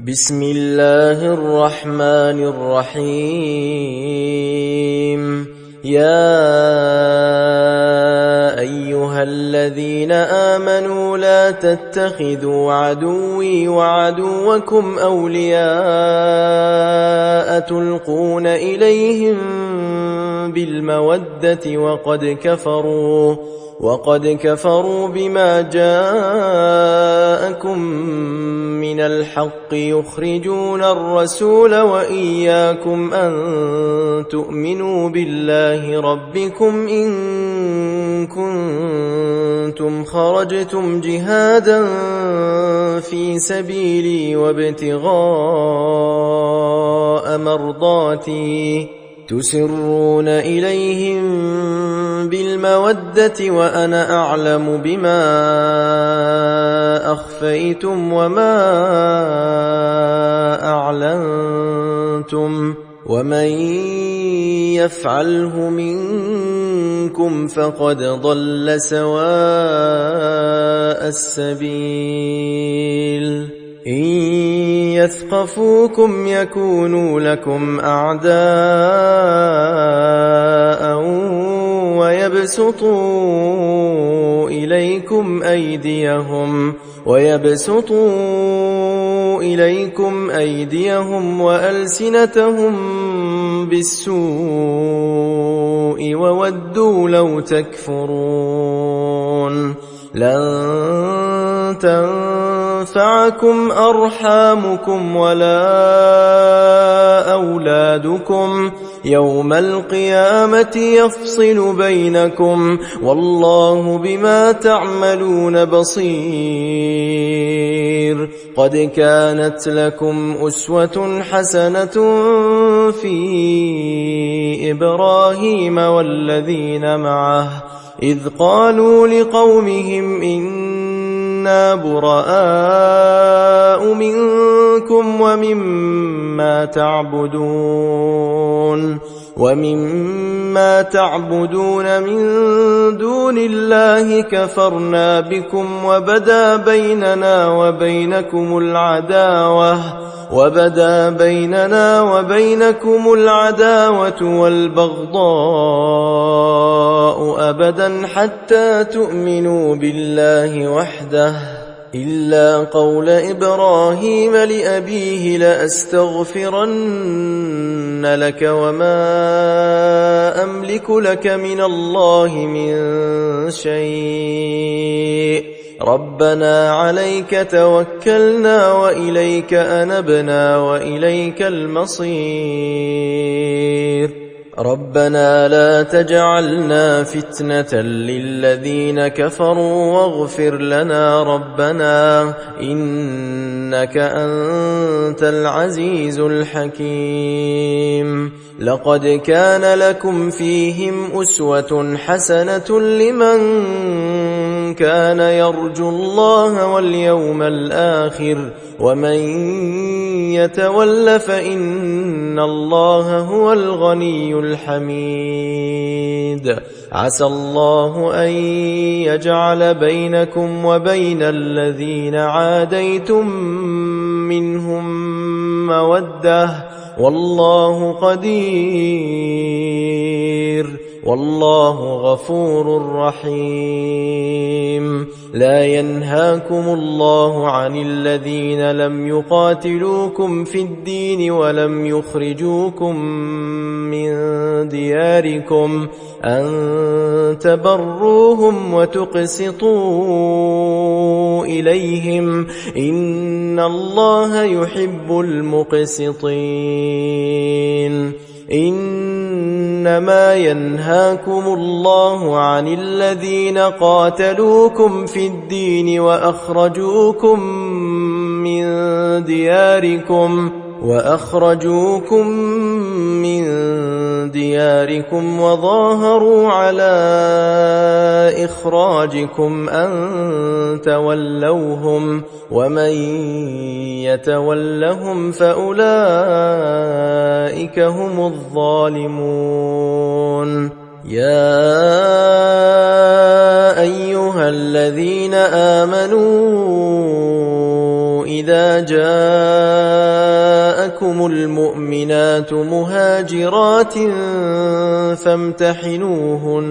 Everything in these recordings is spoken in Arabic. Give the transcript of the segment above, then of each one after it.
بسم الله الرحمن الرحيم. يا أيها الذين آمنوا لا تتخذوا عدوي وعدوكم أولياء تلقون إليهم بالمودة وقد كفروا بما جاءكم من الحق يخرجون الرسول وإياكم أن تؤمنوا بالله ربكم إن كنتم خرجتم جهادا في سبيلي وابتغاء مرضاتي تسرون إليهم بالمودة وأنا أعلم بما أخفيتم وما أعلنتم ومن يفعله منكم فقد ضل سواء السبيل. إن يثقفوكم يكونوا لكم أعداء ويبسطوا إليكم أيديهم وألسنتهم بالسوء وودوا لو تكفرون. لن تنفعكم أرحامكم ولا أولادكم يوم القيامة يفصل بينكم والله بما تعملون بصير. قد كانت لكم أسوة حسنة في إبراهيم والذين معه إذ قالوا لقومهم إنا براء منكم ومما تعبدون من دون الله كفرنا بكم وبدا بيننا وبينكم العداوة والبغضاء أبدا حتى تؤمنوا بالله وحده إلا قول إبراهيم لأبيه لأستغفرن لك وما أملك لك من الله من شيء ربنا عليك توكلنا وإليك أنبنا وإليك المصير. ربنا لا تجعلنا فتنة للذين كفروا واغفر لنا ربنا إنك أنت العزيز الحكيم. لقد كان لكم فيهم أسوة حسنة لمن كان يرجو الله واليوم الآخر ومن يتول فإن الله هو الغني الحميد. عسى الله أن يجعل بينكم وبين الذين عاديتم منهم مودة والله قدير والله غفور رحيم. لا ينهاكم الله عن الذين لم يقاتلوكم في الدين ولم يخرجوكم من دياركم أن تبروهم وتقسطوا إليهم إن الله يحب المقسطين. إنما ينهاكم الله عن الذين قاتلوكم في الدين وأخرجوكم من دياركم وظاهروا على إخراجكم أن تولوهم ومن يتولهم فأولئك هم الظالمون. يا أيها الذين آمنوا إذا جاءكم المؤمنات مهاجرات فامتحنوهن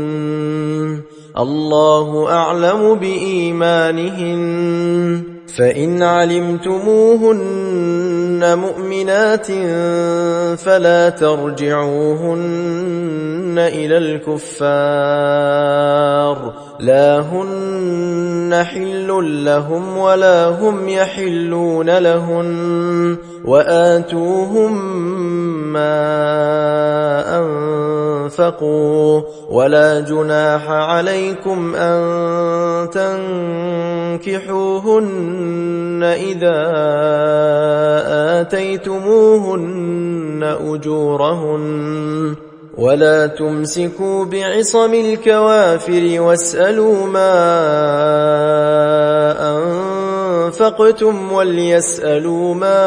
الله أعلم بإيمانهن فإن علمتموهن مؤمنات فلا ترجعوهن إلى الكفار لا هن حل لهم ولا هم يحلون لهن وآتوهم ما أنفقوا ولا جناح عليكم أن تنكحوهن إذا آتيتموهن أجورهن ولا تمسكوا بعصم الكوافر واسألوا ما أنفقتم وليسألوا ما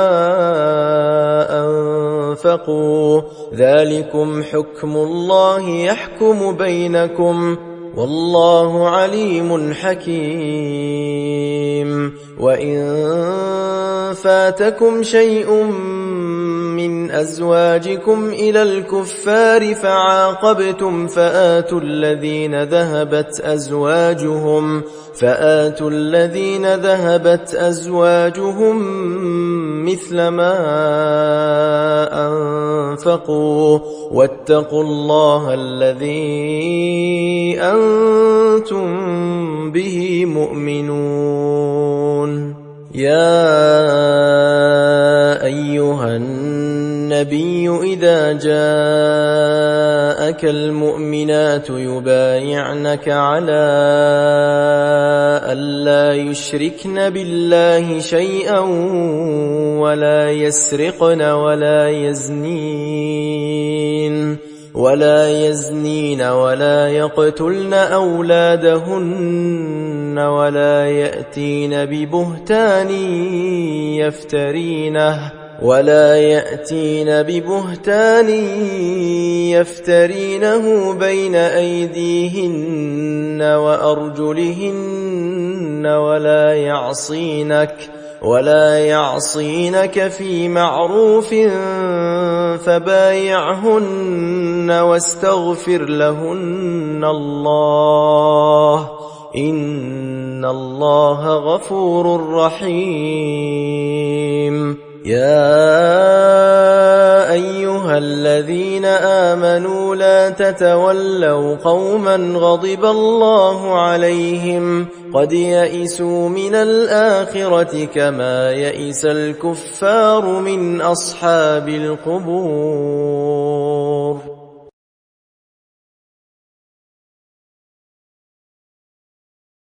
أنفقوا ذلكم حكم الله يحكم بينكم والله عليم حكيم وإن فاتكم شيء من أزواجكم إلى الكفار فعاقبتم فآتوا الذين ذهبت أزواجهم مثل ما أنفقوا واتقوا الله الذي أنتم به مؤمنون يا أيها النبي إذا جاءك المؤمنات يبايعنك على ألا يشركن بالله شيئا ولا يسرقن ولا يزنين ولا يقتلن أولادهن ولا يأتين ببهتان يفترينه بين أيديهن وأرجلهن ولا يعصينك في معروف فبايعهن واستغفر لهن الله إن الله غفور رحيم يا أيها الذين آمنوا لا تتولوا قوما غضب الله عليهم قد يئسوا من الآخرة كما يئس الكفار من أصحاب القبور